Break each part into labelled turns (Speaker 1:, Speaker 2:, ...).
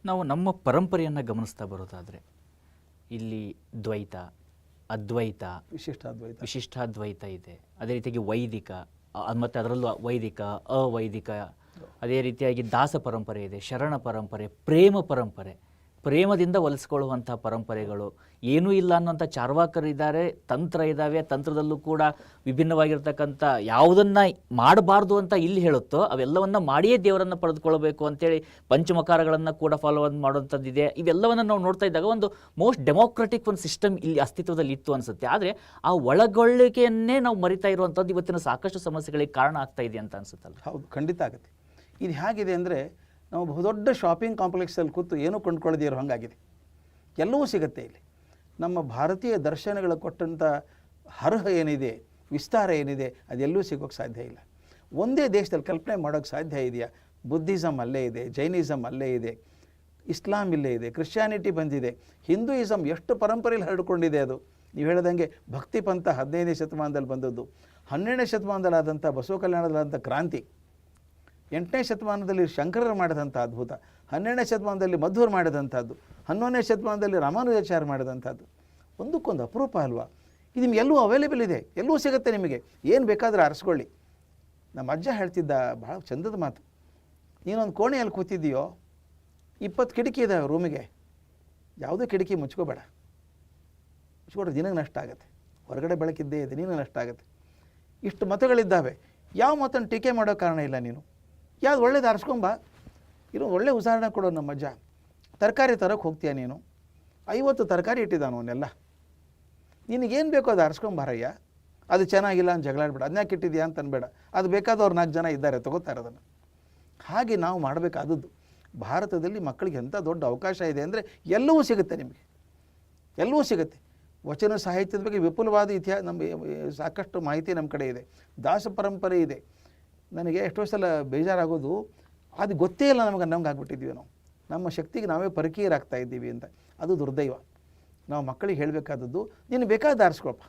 Speaker 1: ನಾವು ನಮ್ಮ ಪರಂಪರೆಯನ್ನು ಗಮನಿಸ್ತಾ ಬರೋದಾದರೆ ಇಲ್ಲಿ ದ್ವೈತ, ಅದ್ವೈತ, ವಿಶಿಷ್ಟಾದ್ವೈತ ಇದೆ. ಅದೇ ರೀತಿಯಾಗಿ ವೈದಿಕ, ಮತ್ತು ಅದರಲ್ಲೂ ವೈದಿಕ, ಅವೈದಿಕ, ಅದೇ ರೀತಿಯಾಗಿ ದಾಸ ಪರಂಪರೆ ಇದೆ, ಶರಣ ಪರಂಪರೆ, ಪ್ರೇಮ ಪರಂಪರೆ, ಪ್ರೇಮದಿಂದ ಒಲಿಸ್ಕೊಳ್ಳುವಂಥ ಪರಂಪರೆಗಳು, ಏನೂ ಇಲ್ಲ ಅನ್ನೋಂಥ ಚಾರ್ವಾಕರಿದ್ದಾರೆ, ತಂತ್ರ ಇದ್ದಾವೆ. ತಂತ್ರದಲ್ಲೂ ಕೂಡ ವಿಭಿನ್ನವಾಗಿರ್ತಕ್ಕಂಥ ಯಾವುದನ್ನು ಮಾಡಬಾರ್ದು ಅಂತ ಇಲ್ಲಿ ಹೇಳುತ್ತೋ ಅವೆಲ್ಲವನ್ನು ಮಾಡಿಯೇ ದೇವರನ್ನು ಪಡೆದುಕೊಳ್ಬೇಕು ಅಂತೇಳಿ ಪಂಚಮಕಾರಗಳನ್ನು ಕೂಡ ಫಾಲೋ ಮಾಡುವಂಥದ್ದಿದೆ. ಇವೆಲ್ಲವನ್ನು ನಾವು ನೋಡ್ತಾ ಇದ್ದಾಗ ಒಂದು ಮೋಸ್ಟ್ ಡೆಮೋಕ್ರೆಟಿಕ್ ಒಂದು ಸಿಸ್ಟಮ್ ಇಲ್ಲಿ ಅಸ್ತಿತ್ವದಲ್ಲಿ ಇತ್ತು ಅನಿಸುತ್ತೆ. ಆದರೆ ಆ ಒಳಗೊಳ್ಳಿಕೆಯನ್ನೇ ನಾವು ಮರಿತಾ ಇರುವಂಥದ್ದು ಇವತ್ತಿನ ಸಾಕಷ್ಟು ಸಮಸ್ಯೆಗಳಿಗೆ ಕಾರಣ ಆಗ್ತಾ ಇದೆ ಅಂತ ಅನಿಸುತ್ತಲ್ಲ?
Speaker 2: ಹೌದು, ಖಂಡಿತ ಆಗುತ್ತೆ. ಇದು ಹೇಗಿದೆ ಅಂದರೆ, ನಾವು ಬಹುದೊಡ್ಡ ಶಾಪಿಂಗ್ ಕಾಂಪ್ಲೆಕ್ಸಲ್ಲಿ ಕೂತು ಏನೂ ಕೊಂಡ್ಕೊಳ್ಳದೇ ಇರೋ ಹಾಗಾಗಿದೆ. ಎಲ್ಲವೂ ಸಿಗುತ್ತೆ ಇಲ್ಲಿ. ನಮ್ಮ ಭಾರತೀಯ ದರ್ಶನಗಳು ಕೊಟ್ಟಂಥ ಹರಹ ಏನಿದೆ, ವಿಸ್ತಾರ ಏನಿದೆ, ಅದೆಲ್ಲೂ ಸಿಗೋಕ್ಕೆ ಸಾಧ್ಯ ಇಲ್ಲ. ಒಂದೇ ದೇಶದಲ್ಲಿ ಕಲ್ಪನೆ ಮಾಡೋಕ್ಕೆ ಸಾಧ್ಯ ಇದೆಯಾ? ಬುದ್ಧಿಸಮ್ ಅಲ್ಲೇ ಇದೆ, ಜೈನಿಸಮ್ ಅಲ್ಲೇ ಇದೆ, ಇಸ್ಲಾಂ ಇಲ್ಲೇ ಇದೆ, ಕ್ರಿಶ್ಚಿಯಾನಿಟಿ ಬಂದಿದೆ, ಹಿಂದೂಯಿಸಮ್ ಎಷ್ಟು ಪರಂಪರೆಯಲ್ಲಿ ಹರಡಿಕೊಂಡಿದೆ. ಅದು ನೀವು ಹೇಳ್ದಂಗೆ ಭಕ್ತಿ ಪಂಥ 15ನೇ ಶತಮಾನದಲ್ಲಿ ಬಂದದ್ದು, 12ನೇ ಶತಮಾನದಲ್ಲಾದಂಥ ಬಸವ ಕಲ್ಯಾಣದಲ್ಲಾದಂಥ ಕ್ರಾಂತಿ, 8ನೇ ಶತಮಾನದಲ್ಲಿ ಶಂಕರರು ಮಾಡಿದಂಥ ಅದ್ಭುತ, 12ನೇ ಶತಮಾನದಲ್ಲಿ ಮಧ್ವರು ಮಾಡಿದಂಥದ್ದು, 11ನೇ ಶತಮಾನದಲ್ಲಿ ರಾಮಾನುಜಾಚಾರ್ಯ ಮಾಡಿದಂಥದ್ದು, ಒಂದಕ್ಕೊಂದು ಅಪರೂಪ ಅಲ್ವಾ? ಇದು ನಿಮ್ಗೆ ಎಲ್ಲವೂ ಅವೈಲೇಬಲ್ ಇದೆ, ಎಲ್ಲವೂ ಸಿಗುತ್ತೆ ನಿಮಗೆ, ಏನು ಬೇಕಾದರೂ ಆರಿಸ್ಕೊಳ್ಳಿ. ನಮ್ಮ ಅಜ್ಜ ಹೇಳ್ತಿದ್ದ ಭಾಳ ಚಂದದ ಮಾತು, ನೀನೊಂದು ಕೋಣೆಯಲ್ಲಿ ಕೂತಿದ್ದೀಯೋ, 20 ಕಿಟಕಿ ಇದ್ದಾವೆ ರೂಮಿಗೆ, ಯಾವುದೇ ಕಿಟಕಿ ಮುಚ್ಕೋಬೇಡ. ಮುಚ್ಕೊಂಡ್ರೆ ನಿನಗೆ ನಷ್ಟ ಆಗುತ್ತೆ, ಹೊರಗಡೆ ಬೆಳಕಿದ್ದೇ ಇದೆ, ನಿನಗೆ ನಷ್ಟ ಆಗುತ್ತೆ. ಇಷ್ಟು ಮತಗಳಿದ್ದಾವೆ, ಯಾವ ಮತನ್ನು ಟೀಕೆ ಮಾಡೋ ಕಾರಣ ಇಲ್ಲ. ನೀನು ಯಾವ್ದು ಒಳ್ಳೇದು ಆರಿಸ್ಕೊಂಬ. ಇನ್ನೊಂದು ಒಳ್ಳೆ ಉದಾಹರಣೆ ಕೊಡೋದು ನಮ್ಮ ಅಜ್ಜ. ತರಕಾರಿ ತರೋಕ್ಕೆ ಹೋಗ್ತೀಯ ನೀನು, 50 ತರಕಾರಿ ಇಟ್ಟಿದ್ದಾನು ಅವನ್ನೆಲ್ಲ, ನಿನಗೇನು ಬೇಕೋ ಅದು ಆರಿಸ್ಕೊಂಬಾರಯ್ಯ. ಅದು ಚೆನ್ನಾಗಿಲ್ಲ ಅಂತ ಜಗಳಾಡ್ಬೇಡ, ಅದನ್ಯಾಕೆ ಇಟ್ಟಿದ್ಯಾ ಅಂತ ಅನ್ಬೇಡ, ಅದು ಬೇಕಾದವ್ರು 4 ಜನ ಇದ್ದಾರೆ ತಗೋತಾರೆ ಅದನ್ನು. ಹಾಗೆ ನಾವು ಮಾಡಬೇಕಾದದ್ದು. ಭಾರತದಲ್ಲಿ ಮಕ್ಕಳಿಗೆ ಎಂಥ ದೊಡ್ಡ ಅವಕಾಶ ಇದೆ ಅಂದರೆ ಎಲ್ಲವೂ ಸಿಗುತ್ತೆ ನಿಮಗೆ, ಎಲ್ಲವೂ ಸಿಗುತ್ತೆ. ವಚನ ಸಾಹಿತ್ಯದ ಬಗ್ಗೆ ವಿಪುಲವಾದ ಇತಿಹಾಸ, ನಮ್ಮ ಸಾಕಷ್ಟು ಮಾಹಿತಿ ನಮ್ಮ ಕಡೆ ಇದೆ, ದಾಸ ಪರಂಪರೆ ಇದೆ. ನನಗೆ ಎಷ್ಟೋ ಸಲ ಬೇಜಾರಾಗೋದು, ಅದು ಗೊತ್ತೇ ಇಲ್ಲ ನಮ್ಗೆ ಆಗ್ಬಿಟ್ಟಿದ್ದೀವಿ ನಾವು, ನಮ್ಮ ಶಕ್ತಿಗೆ ನಾವೇ ಪರಕೀಯರಾಗ್ತಾ ಇದ್ದೀವಿ ಅಂತ. ಅದು ದುರ್ದೈವ. ನಾವು ಮಕ್ಕಳಿಗೆ ಹೇಳಬೇಕಾದದ್ದು, ನೀನು ಬೇಕಾದ ಆರಿಸ್ಕೊಳಪ್ಪ.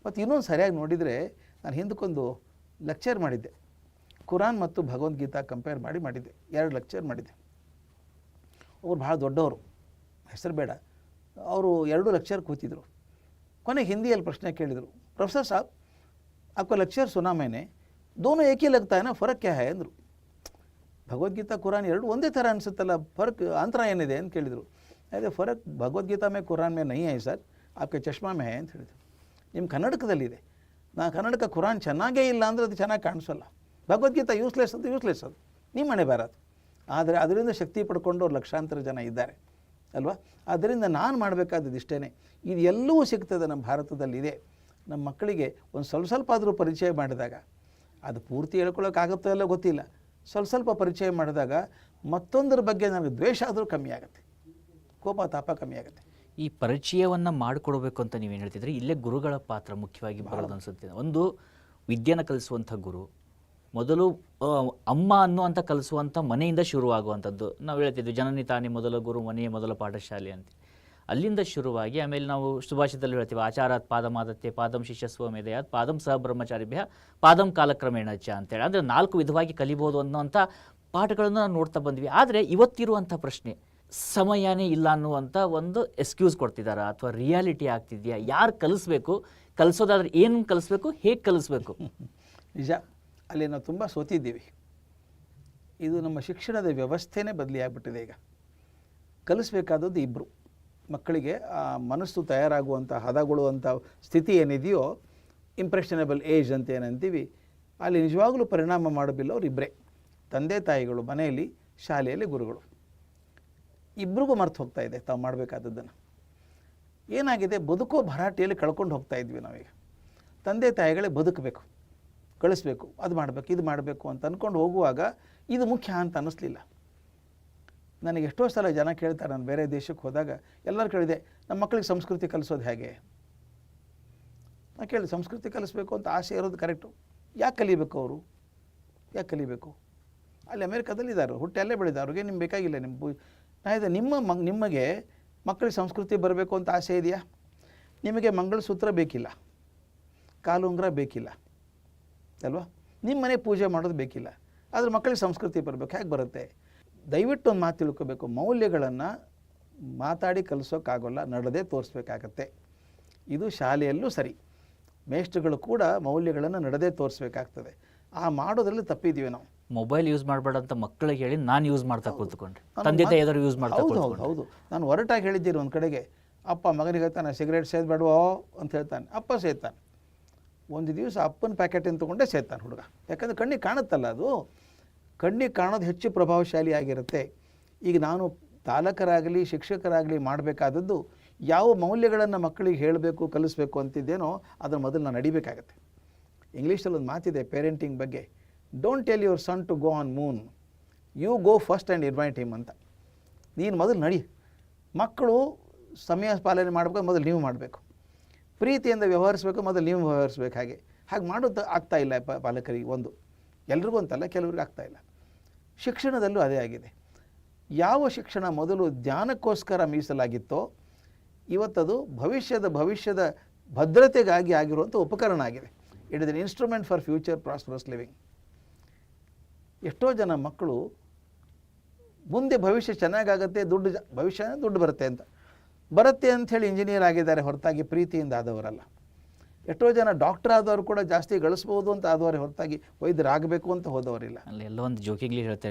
Speaker 2: ಮತ್ತು ಇನ್ನೊಂದು ಸರಿಯಾಗಿ ನೋಡಿದರೆ, ನಾನು ಹಿಂದಕ್ಕೊಂದು ಲೆಕ್ಚರ್ ಮಾಡಿದ್ದೆ, ಕುರಾನ್ ಮತ್ತು ಭಗವದ್ಗೀತಾ ಕಂಪೇರ್ ಮಾಡಿದ್ದೆ, 2 ಲೆಕ್ಚರ್ ಮಾಡಿದ್ದೆ. ಅವ್ರು ಭಾಳ ದೊಡ್ಡವರು, ಹೆಸರು ಬೇಡ, ಅವರು 2 ಲೆಕ್ಚರ್ ಕೂತಿದ್ರು. ಕೊನೆಗೆ ಹಿಂದಿಯಲ್ಲಿ ಪ್ರಶ್ನೆ ಕೇಳಿದರು, ಪ್ರೊಫೆಸರ್ ಸಾಬ್ आपका लेक्चर सुना मैंने, दोनों एक ही लगता है ना, फ़र्क क्या है अंदर? ಭಗವದ್ಗೀತಾ ಕುರಾನ್ 2 ಒಂದೇ ಥರ ಅನಿಸುತ್ತಲ್ಲ, ಫರ್ಕ್ ಅಂತರ ಏನಿದೆ ಅಂತ ಕೇಳಿದರು. ಅದೇ ಫರಕ್ ಭಗವದ್ಗೀತಾ ಮೇ ಕುರಾನ್ ಮೇ ನಹೀ ಹೈ ಸರ್, ಆಪ್ಕೆ ಚಶ್ಮಾ ಮೇ ಹೈ ಅಂತ ಹೇಳಿದರು. ನಿಮ್ಮ ಕನ್ನಡಕದಲ್ಲಿದೆ. ಕನ್ನಡಕ ಕುರಾನ್ ಚೆನ್ನಾಗೇ ಇಲ್ಲ ಅಂದರೆ ಅದು ಚೆನ್ನಾಗಿ ಕಾಣಿಸೋಲ್ಲ. ಭಗವದ್ಗೀತಾ ಯೂಸ್ಲೆಸ್ ಅದು ನಿಮ್ಮ ಮನೆ ಬಾರದು. ಆದರೆ ಅದರಿಂದ ಶಕ್ತಿ ಪಡ್ಕೊಂಡು ಲಕ್ಷಾಂತರ ಜನ ಇದ್ದಾರೆ ಅಲ್ವಾ? ಆದ್ದರಿಂದ ನಾನು ಮಾಡಬೇಕಾದದ್ದು ಇಷ್ಟೇ, ಇದು ಎಲ್ಲವೂ ಸಿಗ್ತದೆ ನಮ್ಮ ಭಾರತದಲ್ಲಿದೆ. ನಮ್ಮ ಮಕ್ಕಳಿಗೆ ಒಂದು ಸ್ವಲ್ಪ ಆದರೂ ಪರಿಚಯ ಮಾಡಿದಾಗ, ಅದು ಪೂರ್ತಿ ಹೇಳ್ಕೊಳ್ಳೋಕ್ಕಾಗುತ್ತೋ ಎಲ್ಲೋ ಗೊತ್ತಿಲ್ಲ, ಸ್ವಲ್ಪ ಪರಿಚಯ ಮಾಡಿದಾಗ ಮತ್ತೊಂದರ ಬಗ್ಗೆ ನನಗೆ ದ್ವೇಷ ಆದರೂ ಕಮ್ಮಿ ಆಗುತ್ತೆ, ಕೋಪ ತಾಪ ಕಮ್ಮಿ ಆಗುತ್ತೆ.
Speaker 1: ಈ ಪರಿಚಯವನ್ನು ಮಾಡಿಕೊಡ್ಬೇಕು ಅಂತ ನೀವೇನು ಹೇಳ್ತಿದ್ರಿ, ಇಲ್ಲೇ ಗುರುಗಳ ಪಾತ್ರ ಮುಖ್ಯವಾಗಿ ಬರೋದು ಅನಿಸುತ್ತೆ. ಒಂದು ವಿದ್ಯೆನ ಕಲಿಸುವಂಥ ಗುರು ಮೊದಲು ಅಮ್ಮ ಅನ್ನುವಂಥ ಕಲಿಸುವಂಥ ಮನೆಯಿಂದ ಶುರುವಾಗುವಂಥದ್ದು. ನಾವು ಹೇಳ್ತಿದ್ವಿ, ಜನನಿ ತಾನೇ ಮೊದಲ ಗುರು, ಮನೆಯೇ ಮೊದಲ ಪಾಠಶಾಲೆ ಅಂತ. ಅಲ್ಲಿಂದ ಶುರುವಾಗಿ ಆಮೇಲೆ ನಾವು ಸುಭಾಷಿತದಲ್ಲಿ ಹೇಳ್ತೀವಿ, ಆಚಾರಾತ್ ಪಾದಮಾದತ್ತೆ ಪಾದಂ ಶಿಷ್ಯಸ್ವಮೇಧಯಾತ್ ಪಾದಂ ಸಹ ಬ್ರಹ್ಮಚಾರಿಭ್ಯ ಪಾದಂ ಕಾಲಕ್ರಮೇಣ ಚ ಅಂತೇಳಿ. ಅಂದರೆ 4 ವಿಧವಾಗಿ ಕಲಿಬೋದು ಅನ್ನೋಂಥ ಪಾಠಗಳನ್ನು ನಾವು ನೋಡ್ತಾ ಬಂದ್ವಿ. ಆದರೆ ಇವತ್ತಿರುವಂಥ ಪ್ರಶ್ನೆ, ಸಮಯನೇ ಇಲ್ಲ ಅನ್ನುವಂಥ ಒಂದು ಎಕ್ಸ್ಕ್ಯೂಸ್ ಕೊಡ್ತಿದ್ದಾರಾ ಅಥವಾ ರಿಯಾಲಿಟಿ ಆಗ್ತಿದೆಯಾ? ಯಾರು ಕಲಿಸ್ಬೇಕು, ಕಲಿಸೋದಾದ್ರೆ ಏನು ಕಲಿಸ್ಬೇಕು, ಹೇಗೆ ಕಲಿಸ್ಬೇಕು?
Speaker 2: ನಿಜ, ಅಲ್ಲಿ ನಾವು ತುಂಬ ಸೋತಿದ್ದೀವಿ. ಇದು ನಮ್ಮ ಶಿಕ್ಷಣದ ವ್ಯವಸ್ಥೆನೇ ಬದಲಿ ಆಗಿಬಿಟ್ಟಿದೆ. ಈಗ ಕಲಿಸ್ಬೇಕಾದದ್ದು ಇಬ್ಬರು ಮಕ್ಕಳಿಗೆ. ಆ ಮನಸ್ಸು ತಯಾರಾಗುವಂಥ ಹದಗೊಳ್ಳುವಂಥ ಸ್ಥಿತಿ ಏನಿದೆಯೋ, ಇಂಪ್ರೆಷನಬಲ್ ಏಜ್ ಅಂತ ಏನಂತೀವಿ, ಅಲ್ಲಿ ನಿಜವಾಗಲೂ ಪರಿಣಾಮ ಮಾಡಬಿಲ್ಲ ಅವ್ರು ಇಬ್ಬರೇ, ತಂದೆ ತಾಯಿಗಳು ಮನೆಯಲ್ಲಿ, ಶಾಲೆಯಲ್ಲಿ ಗುರುಗಳು. ಇಬ್ಬರಿಗೂ ಮರ್ತು ಹೋಗ್ತಾ ಇದೆ ತಾವು ಮಾಡಬೇಕಾದದ್ದನ್ನು. ಏನಾಗಿದೆ, ಬದುಕೋ ಭರಾಟೆಯಲ್ಲಿ ಕಳ್ಕೊಂಡು ಹೋಗ್ತಾ ಇದ್ವಿ ನಾವೀಗ. ತಂದೆ ತಾಯಿಗಳೇ ಬದುಕಬೇಕು, ಕಳಿಸ್ಬೇಕು, ಅದು ಮಾಡಬೇಕು, ಇದು ಮಾಡಬೇಕು ಅಂತ ಅಂದ್ಕೊಂಡು ಹೋಗುವಾಗ ಇದು ಮುಖ್ಯ ಅಂತ ಅನ್ನಿಸ್ಲಿಲ್ಲ. ನನಗೆ ಎಷ್ಟೋ ಸಲ ಜನ ಕೇಳ್ತಾರೆ, ನಾನು ಬೇರೆ ದೇಶಕ್ಕೆ ಹೋದಾಗ ಎಲ್ಲರೂ ಕೇಳಿದೆ, ನಮ್ಮ ಮಕ್ಕಳಿಗೆ ಸಂಸ್ಕೃತಿ ಕಲಿಸೋದು ಹೇಗೆ? ನಾನು ಕೇಳಿದೆ, ಸಂಸ್ಕೃತಿ ಕಲಿಸ್ಬೇಕು ಅಂತ ಆಸೆ ಇರೋದು ಕರೆಕ್ಟು, ಯಾಕೆ ಕಲಿಬೇಕು ಅವರು? ಯಾಕೆ ಕಲಿಬೇಕು? ಅಲ್ಲಿ ಅಮೇರಿಕಾದಲ್ಲಿದ್ದಾರೆ, ಹುಟ್ಟೆಲ್ಲೇ ಬೆಳೆದ, ಅವ್ರಿಗೆ ನಿಮ್ಗೆ ಬೇಕಾಗಿಲ್ಲ. ನಾಯಿದೆ ನಿಮಗೆ ಮಕ್ಕಳಿಗೆ ಸಂಸ್ಕೃತಿ ಬರಬೇಕು ಅಂತ ಆಸೆ ಇದೆಯಾ? ನಿಮಗೆ ಮಂಗಳಸೂತ್ರ ಬೇಕಿಲ್ಲ, ಕಾಲುಂಗ್ರ ಬೇಕಿಲ್ಲ ಅಲ್ವಾ? ನಿಮ್ಮ ಮನೆ ಪೂಜೆ ಮಾಡೋದು ಬೇಕಿಲ್ಲ, ಆದರೆ ಮಕ್ಕಳಿಗೆ ಸಂಸ್ಕೃತಿ ಬರಬೇಕು, ಹೇಗೆ ಬರುತ್ತೆ? ದಯವಿಟ್ಟು ಒಂದು ಮಾತು ತಿಳ್ಕೋಬೇಕು, ಮೌಲ್ಯಗಳನ್ನು ಮಾತಾಡಿ ಕಲಿಸೋಕ್ಕಾಗೋಲ್ಲ, ನಡೆದೇ ತೋರಿಸ್ಬೇಕಾಗತ್ತೆ. ಇದು ಶಾಲೆಯಲ್ಲೂ ಸರಿ, ಮೇಷ್ಟ್ರುಗಳು ಕೂಡ ಮೌಲ್ಯಗಳನ್ನು ನಡೆದೇ ತೋರಿಸ್ಬೇಕಾಗ್ತದೆ. ಆ ಮಾಡೋದ್ರಲ್ಲಿ ತಪ್ಪಿದ್ದೀವಿ ನಾವು.
Speaker 1: ಮೊಬೈಲ್ ಯೂಸ್ ಮಾಡಬೇಡ ಅಂತ ಮಕ್ಕಳಿಗೆ ಹೇಳಿ ನಾನು ಯೂಸ್ ಮಾಡ್ತಾ ಕೂತ್ಕೊಂಡ್ರೆ, ತಂದೆ ತಾಯಿ ಎದುರು ಯೂಸ್ ಮಾಡ್ತಾ ಕೂತ್ಕೊಂಡ್ರೆ.
Speaker 2: ಹೌದು, ನಾನು ಹೊರಟಾಗಿ ಹೇಳಿದ್ದೀರಿ ಒಂದು ಕಡೆಗೆ, ಅಪ್ಪ ಮಗನಿಗೆ ಹೇಳ್ತಾನೆ ಸಿಗರೇಟ್ ಸೇದಬೇಡವೋ ಅಂತ ಹೇಳ್ತಾನೆ, ಅಪ್ಪ ಸೇತಾನೆ. ಒಂದು ದಿವಸ ಅಪ್ಪನ ಪ್ಯಾಕೆಟನ್ನು ತೊಗೊಂಡೇ ಸೇತಾನೆ ಹುಡುಗ. ಯಾಕಂದರೆ ಕಣ್ಣಿಗೆ ಕಾಣುತ್ತಲ್ಲ, ಅದು ಕಣ್ಣಿಗೆ ಕಾಣೋದು ಹೆಚ್ಚು ಪ್ರಭಾವಶಾಲಿ ಆಗಿರುತ್ತೆ. ಈಗ ನಾನು ಪಾಲಕರಾಗಲಿ ಶಿಕ್ಷಕರಾಗಲಿ ಮಾಡಬೇಕಾದದ್ದು ಯಾವ ಮೌಲ್ಯಗಳನ್ನು ಮಕ್ಕಳಿಗೆ ಹೇಳಬೇಕು ಕಲಿಸ್ಬೇಕು ಅಂತಿದ್ದೇನೋ ಅದನ್ನು ಮೊದಲು ನಾನು ನಡಿಬೇಕಾಗತ್ತೆ. ಇಂಗ್ಲೀಷಲ್ಲಿ ಒಂದು ಮಾತಿದೆ ಪೇರೆಂಟಿಂಗ್ ಬಗ್ಗೆ, don't tell your son to go on moon, you go first and invite him ಅಂತ. ನೀನು ಮೊದಲು ನಡಿ. ಮಕ್ಕಳು ಸಮಯ ಪಾಲನೆ ಮಾಡಬೇಕು, ಮೊದಲು ನೀವು ಮಾಡಬೇಕು. ಪ್ರೀತಿಯಿಂದ ವ್ಯವಹರಿಸಬೇಕು, ಮೊದಲು ನೀವು ವ್ಯವಹರಿಸ್ಬೇಕು. ಹಾಗೆ ಮಾಡೋದು ಆಗ್ತಾಯಿಲ್ಲ ಪಾಲಕರಿಗೆ. ಒಂದು ಎಲ್ರಿಗೂ ಅಂತಲ್ಲ, ಕೆಲವ್ರಿಗೆ ಆಗ್ತಾಯಿಲ್ಲ. ಶಿಕ್ಷಣದಲ್ಲೂ ಅದೇ ಆಗಿದೆ. ಯಾವ ಶಿಕ್ಷಣ ಮೊದಲು ಜ್ಞಾನಕ್ಕೋಸ್ಕರ ಮೀಸಲಾಗಿತ್ತೋ ಇವತ್ತದು ಭವಿಷ್ಯದ ಭದ್ರತೆಗಾಗಿ ಆಗಿರುವಂಥ ಉಪಕರಣ ಆಗಿದೆ. It is N instrument for future prosperous living. ಎಷ್ಟೋ ಜನ ಮಕ್ಕಳು ಮುಂದೆ ಭವಿಷ್ಯ ಚೆನ್ನಾಗಾಗತ್ತೆ, ದುಡ್ಡು ಬರುತ್ತೆ ಅಂಥೇಳಿ ಇಂಜಿನಿಯರ್ ಆಗಿದ್ದಾರೆ, ಹೊರತಾಗಿ ಪ್ರೀತಿಯಿಂದ ಆದವರಲ್ಲ. ಎಷ್ಟೋ ಜನ ಡಾಕ್ಟರ್ ಆದವರು ಕೂಡ ಜಾಸ್ತಿ ಗಳಿಸ್ಬೋದು ಅಂತ ಆದವರೇ ಹೊರತಾಗಿ ವೈದ್ಯರಾಗಬೇಕು ಅಂತ ಹೋದವರಿಲ್ಲ.
Speaker 1: ಅಲ್ಲಿ ಎಲ್ಲೋ ಒಂದು ಜೋಕಿಂಗ್ಲಿ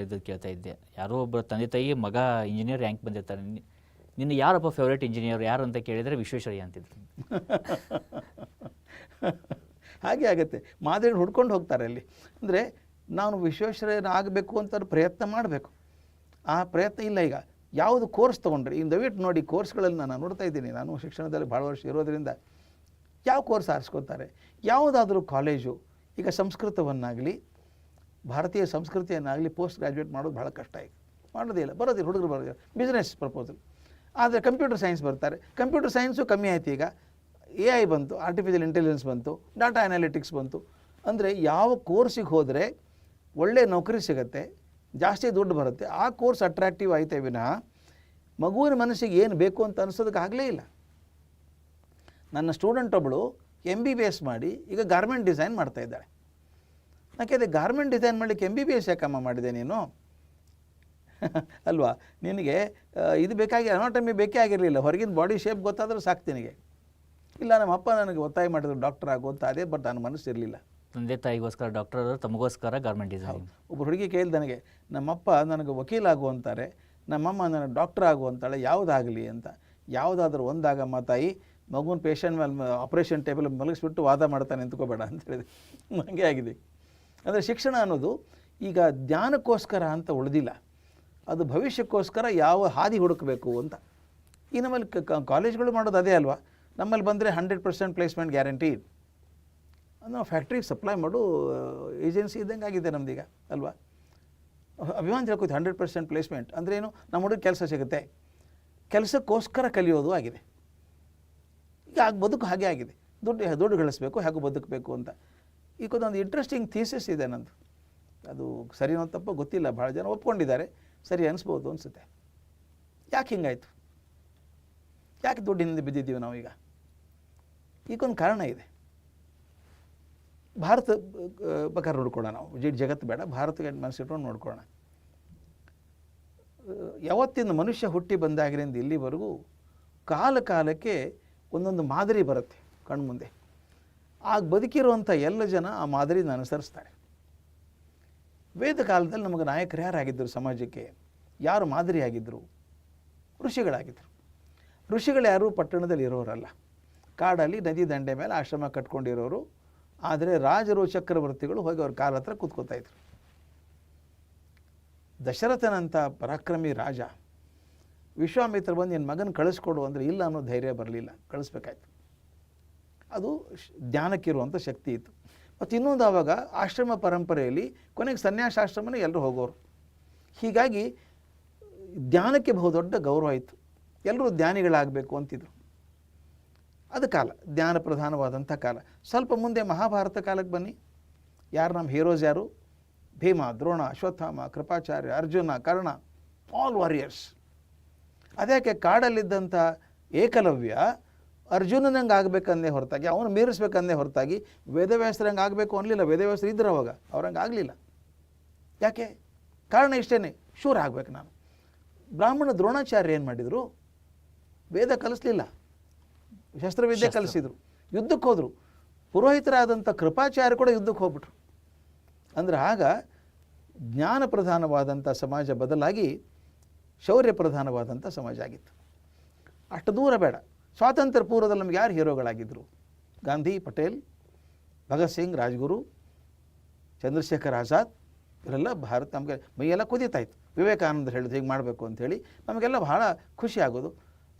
Speaker 1: ಕೇಳ್ತಾ ಇದ್ದೆ, ಯಾರೋ ಒಬ್ಬ ತಂದೆ ತಾಯಿ ಮಗ ಇಂಜಿನಿಯರ್ ರ್ಯಾಂಕ್ ಬಂದಿರ್ತಾರೆ, ನಿನ್ನ ಯಾರಪ್ಪ ಫೇವ್ರೇಟ್ ಇಂಜಿನಿಯರ್ ಯಾರು ಅಂತ ಕೇಳಿದರೆ ವಿಶ್ವೇಶ್ವರಯ್ಯ ಅಂತಿದ್ರು.
Speaker 2: ಹಾಗೆ ಆಗುತ್ತೆ, ಮಾದರಿಗಳು ಹುಡ್ಕೊಂಡು ಹೋಗ್ತಾರೆ ಅಲ್ಲಿ. ಅಂದರೆ ನಾನು ವಿಶ್ವೇಶ್ವರಯ್ಯನ ಆಗಬೇಕು ಅಂತ ಪ್ರಯತ್ನ ಮಾಡಬೇಕು. ಆ ಪ್ರಯತ್ನ ಇಲ್ಲ. ಈಗ ಯಾವುದು ಕೋರ್ಸ್ ತೊಗೊಂಡ್ರೆ, ಈಗ ದಯವಿಟ್ಟು ನೋಡಿ, ಕೋರ್ಸ್ಗಳಲ್ಲಿ ನಾನು ನೋಡ್ತಾ ಇದ್ದೀನಿ, ನಾನು ಶಿಕ್ಷಣದಲ್ಲಿ ಭಾಳ ವರ್ಷ ಇರೋದರಿಂದ ಯಾವ ಕೋರ್ಸ್ ಆರಿಸ್ಕೋತಾರೆ. ಯಾವುದಾದ್ರೂ ಕಾಲೇಜು ಈಗ ಸಂಸ್ಕೃತವನ್ನಾಗಲಿ ಭಾರತೀಯ ಸಂಸ್ಕೃತಿಯನ್ನಾಗಲಿ ಪೋಸ್ಟ್ ಗ್ರ್ಯಾಜುಯೇಟ್ ಮಾಡೋದು ಭಾಳ ಕಷ್ಟ. ಈಗ ಮಾಡೋದಿಲ್ಲ, ಹುಡುಗರು ಬರೋದಿಲ್ಲ. ಬಿಸ್ನೆಸ್ ಪ್ರಪೋಸಲ್ ಆದರೆ ಕಂಪ್ಯೂಟರ್ ಸೈನ್ಸ್ ಬರ್ತಾರೆ. ಕಂಪ್ಯೂಟರ್ ಸೈನ್ಸು ಕಮ್ಮಿ ಆಯಿತು. ಈಗ AI ಬಂತು, ಆರ್ಟಿಫಿಷಿಯಲ್ ಇಂಟೆಲಿಜೆನ್ಸ್ ಬಂತು, ಡಾಟಾ ಅನಾಲಿಟಿಕ್ಸ್ ಬಂತು. ಅಂದರೆ ಯಾವ ಕೋರ್ಸಿಗೆ ಹೋದರೆ ಒಳ್ಳೆಯ ನೌಕರಿ ಸಿಗುತ್ತೆ, ಜಾಸ್ತಿ ದುಡ್ಡು ಬರುತ್ತೆ, ಆ ಕೋರ್ಸ್ ಅಟ್ರಾಕ್ಟಿವ್ ಆಯ್ತೇ ವಿನಃ ಮಗುವಿನ ಮನಸ್ಸಿಗೆ ಏನು ಬೇಕು ಅಂತ ಅನಿಸೋದಕ್ಕೆ ಆಗಲೇ ಇಲ್ಲ. ನನ್ನ ಸ್ಟೂಡೆಂಟ್ ಒಬ್ಬಳು MBBS ಮಾಡಿ ಈಗ ಗಾರ್ಮೆಂಟ್ ಡಿಸೈನ್ ಮಾಡ್ತಾ ಇದ್ದಾಳೆ. ಯಾಕೆಂದರೆ ಗಾರ್ಮೆಂಟ್ ಡಿಸೈನ್ ಮಾಡಲಿಕ್ಕೆ MBBS ಯಾಕಮ್ಮ ಮಾಡಿದೆ ನೀನು ಅಲ್ವಾ? ನಿನಗೆ ಇದು ಬೇಕಾಗಿ ಅನಾಟಮಿ ಬೇಕೇ ಆಗಿರಲಿಲ್ಲ, ಹೊರಗಿನ ಬಾಡಿ ಶೇಪ್ ಗೊತ್ತಾದರೂ ಸಾಕು ನಿನಗೆ. ಇಲ್ಲ, ನಮ್ಮ ಅಪ್ಪ ನನಗೆ ಒತ್ತಾಯ ಮಾಡಿದ್ರು ಡಾಕ್ಟರ್ ಆಗೋ ಅಂತ, ಅದೇ ಬಟ್ ನನ್ನ ಮನಸ್ಸು ಇರಲಿಲ್ಲ.
Speaker 1: ತಂದೆ ತಾಯಿಗೋಸ್ಕರ ಡಾಕ್ಟರ್ ಆದರೂ ತಮಗೋಸ್ಕರ ಗಾರ್ಮೆಂಟ್ ಡಿಸೈನ್.
Speaker 2: ಒಬ್ಬ ಹುಡುಗಿ ಕೇಳಿದ ನನಗೆ, ನಮ್ಮಪ್ಪ ನನಗೆ ವಕೀಲಾಗು ಅಂತಾರೆ, ನಮ್ಮಮ್ಮ ನನಗೆ ಡಾಕ್ಟರ್ ಆಗು ಅಂತಾಳೆ, ಯಾವುದಾಗಲಿ ಅಂತ. ಯಾವುದಾದ್ರೂ ಒಂದಾಗಮ್ಮ ತಾಯಿ, ಮಗುನ ಪೇಷಂಟ್ ಮೇಲೆ ಆಪ್ರೇಷನ್ ಟೇಬಲ್ ಮಲಗಿಸ್ಬಿಟ್ಟು ವಾದ ಮಾಡ್ತಾನೆ ನಿಂತ್ಕೋಬೇಡ ಅಂತ ಹೇಳಿದೆ. ಹಾಗೆ ಆಗಿದೆ. ಅಂದರೆ ಶಿಕ್ಷಣ ಅನ್ನೋದು ಈಗ ಜ್ಞಾನಕ್ಕೋಸ್ಕರ ಅಂತ ಉಳಿದಿಲ್ಲ, ಅದು ಭವಿಷ್ಯಕ್ಕೋಸ್ಕರ ಯಾವ ಹಾದಿ ಹುಡುಕಬೇಕು ಅಂತ. ಈ ನಮ್ಮಲ್ಲಿ ಕಾಲೇಜ್ಗಳು ಮಾಡೋದು ಅದೇ ಅಲ್ವಾ? ನಮ್ಮಲ್ಲಿ ಬಂದರೆ 100% ಪ್ಲೇಸ್ಮೆಂಟ್ ಗ್ಯಾರಂಟಿ. ನಾವು ಫ್ಯಾಕ್ಟ್ರಿಗೆ ಸಪ್ಲೈ ಮಾಡೋ ಏಜೆನ್ಸಿ ಇದ್ದಂಗೆ ಆಗಿದೆ ನಮ್ಮದೀಗ ಅಲ್ವಾ? ಅಭಿಮಾನ ತಿಳ್ಕೊತೀವಿ 100% ಪ್ಲೇಸ್ಮೆಂಟ್ ಅಂದರೆ ಏನು? ನಮ್ಮ ಹುಡುಗ ಕೆಲಸ ಸಿಗುತ್ತೆ, ಕೆಲಸಕ್ಕೋಸ್ಕರ ಕಲಿಯೋದು ಆಗಿದೆ. ಈಗ ಬದುಕು ಹಾಗೆ ಆಗಿದೆ, ದುಡ್ಡು ಗಳಿಸ್ಬೇಕು, ಹೇಗೂ ಬದುಕಬೇಕು ಅಂತ. ಈಗ ಒಂದು ಇಂಟ್ರೆಸ್ಟಿಂಗ್ ಥೀಸಿಸ್ ಇದೆ ನಂದು, ಅದು ಸರಿನೋ ತಪ್ಪೋ ಗೊತ್ತಿಲ್ಲ, ಭಾಳ ಜನ ಒಪ್ಕೊಂಡಿದ್ದಾರೆ, ಸರಿ ಅನಿಸ್ಬೋದು ಅನಿಸುತ್ತೆ. ಯಾಕೆ ಹಿಂಗಾಯಿತು? ಯಾಕೆ ದುಡ್ಡಿನಿಂದ ಬಿದ್ದಿದ್ದೀವಿ ನಾವೀಗ? ಈಗೊಂದು ಕಾರಣ ಇದೆ. ಭಾರತ ಪ್ರಕಾರ ನೋಡ್ಕೊಳ್ಳೋಣ, ನಾವು ಜಗತ್ತು ಬೇಡ, ಭಾರತಕ್ಕೆ ಮನಸ್ಸಿಟ್ಕೊಂಡು ನೋಡ್ಕೊಳ್ಳೋಣ. ಯಾವತ್ತಿನ ಮನುಷ್ಯ ಹುಟ್ಟಿ ಬಂದಾಗಿರಿಂದ ಇಲ್ಲಿವರೆಗೂ ಕಾಲಕ್ಕೆ ಒಂದೊಂದು ಮಾದರಿ ಬರುತ್ತೆ ಕಣ್ಮುಂದೆ. ಆಗ ಬದುಕಿರುವಂಥ ಎಲ್ಲ ಜನ ಆ ಮಾದರಿನ ಅನುಸರಿಸ್ತಾರೆ. ವೇದ ಕಾಲದಲ್ಲಿ ನಮಗೆ ನಾಯಕರು ಯಾರಾಗಿದ್ದರು ಸಮಾಜಕ್ಕೆ? ಯಾರು ಮಾದರಿಯಾಗಿದ್ದರು? ಋಷಿಗಳಾಗಿದ್ದರು. ಋಷಿಗಳು ಯಾರು ಪಟ್ಟಣದಲ್ಲಿ ಇರೋರಲ್ಲ, ಕಾಡಲ್ಲಿ ನದಿ ದಂಡೆ ಮೇಲೆ ಆಶ್ರಮ ಕಟ್ಕೊಂಡಿರೋರು. ಆದರೆ ರಾಜರು ಚಕ್ರವರ್ತಿಗಳು ಹೋಗಿ ಅವ್ರ ಕಾಲ ಹತ್ರ ಕೂತ್ಕೋತಾಯಿದ್ರು. ದಶರಥನಂಥ ಪರಾಕ್ರಮಿ ರಾಜ ವಿಶ್ವಾಮಿತ್ರ ಬಂದು ನಿನ್ನ ಮಗನ ಕಳಿಸ್ಕೊಡು ಅಂದರೆ ಇಲ್ಲ ಅನ್ನೋ ಧೈರ್ಯ ಬರಲಿಲ್ಲ, ಕಳಿಸ್ಬೇಕಾಯ್ತು. ಅದು ಜ್ಞಾನಕ್ಕಿರುವಂಥ ಶಕ್ತಿ ಇತ್ತು. ಮತ್ತು ಇನ್ನೊಂದು, ಆವಾಗ ಆಶ್ರಮ ಪರಂಪರೆಯಲ್ಲಿ ಕೊನೆಗೆ ಸನ್ಯಾಸಾಶ್ರಮನೇ ಎಲ್ಲರೂ ಹೋಗೋರು. ಹೀಗಾಗಿ ಜ್ಞಾನಕ್ಕೆ ಬಹುದೊಡ್ಡ ಗೌರವ ಇತ್ತು, ಎಲ್ಲರೂ ಜ್ಞಾನಿಗಳಾಗಬೇಕು ಅಂತಿದ್ರು. ಅದು ಕಾಲ, ಜ್ಞಾನ ಪ್ರಧಾನವಾದಂಥ ಕಾಲ. ಸ್ವಲ್ಪ ಮುಂದೆ ಮಹಾಭಾರತ ಕಾಲಕ್ಕೆ ಬನ್ನಿ. ಯಾರು ನಮ್ಮ ಹೀರೋಸ್ ಯಾರು? Bhima, Drona, Ashwatthama, Kripacharya, Arjuna, Karna, all warriors. ಅದಕ್ಕೆ ಕಾಡಲ್ಲಿದ್ದಂಥ ಏಕಲವ್ಯ ಅರ್ಜುನನಂಗೆ ಆಗಬೇಕಂದೇ ಹೊರತಾಗಿ, ಅವನು ಮೀರಿಸ್ಬೇಕಂದೇ ಹೊರತಾಗಿ ವೇದವ್ಯಾಸರಂಗೆ ಆಗಬೇಕು ಅನ್ನಲಿಲ್ಲ. ವೇದವ್ಯಾಸರು ಇದ್ರು ಅವಾಗ, ಅವ್ರಂಗೆ ಆಗಲಿಲ್ಲ. ಯಾಕೆ? ಕಾರಣ ಇಷ್ಟೇ, ಶೂರ ಆಗಬೇಕು ನಾನು. ಬ್ರಾಹ್ಮಣ ದ್ರೋಣಾಚಾರ್ಯ ಏನು ಮಾಡಿದರು? ವೇದ ಕಲಿಸ್ಲಿಲ್ಲ, ಶಸ್ತ್ರವಿದ್ಯೆ ಕಲಿಸಿದರು, ಯುದ್ಧಕ್ಕೆ ಹೋದರು. ಪುರೋಹಿತರಾದಂಥ ಕೃಪಾಚಾರ್ಯ ಕೂಡ ಯುದ್ಧಕ್ಕೆ ಹೋಗ್ಬಿಟ್ರು. ಅಂದರೆ ಆಗ ಜ್ಞಾನ ಪ್ರಧಾನವಾದಂಥ ಸಮಾಜ ಬದಲಾಗಿ ಶೌರ್ಯ ಪ್ರಧಾನವಾದಂಥ ಸಮಾಜ ಆಗಿತ್ತು. ಅಷ್ಟು ದೂರ ಬೇಡ, ಸ್ವಾತಂತ್ರ್ಯ ಪೂರ್ವದಲ್ಲಿ ನಮ್ಗೆ ಯಾರು ಹೀರೋಗಳಾಗಿದ್ದರು? ಗಾಂಧಿ, ಪಟೇಲ್, ಭಗತ್ ಸಿಂಗ್, ರಾಜ್ಗುರು, ಚಂದ್ರಶೇಖರ್ ಆಜಾದ್, ಇವರೆಲ್ಲ ಭಾರತ ನಮಗೆ ಮೈಯೆಲ್ಲ ಕುದೀತಾಯಿತ್ತು. ವಿವೇಕಾನಂದರು ಹೇಳಿದ್ರು ಹೀಗೆ ಮಾಡಬೇಕು ಅಂಥೇಳಿ ನಮಗೆಲ್ಲ ಬಹಳ ಖುಷಿ ಆಗೋದು.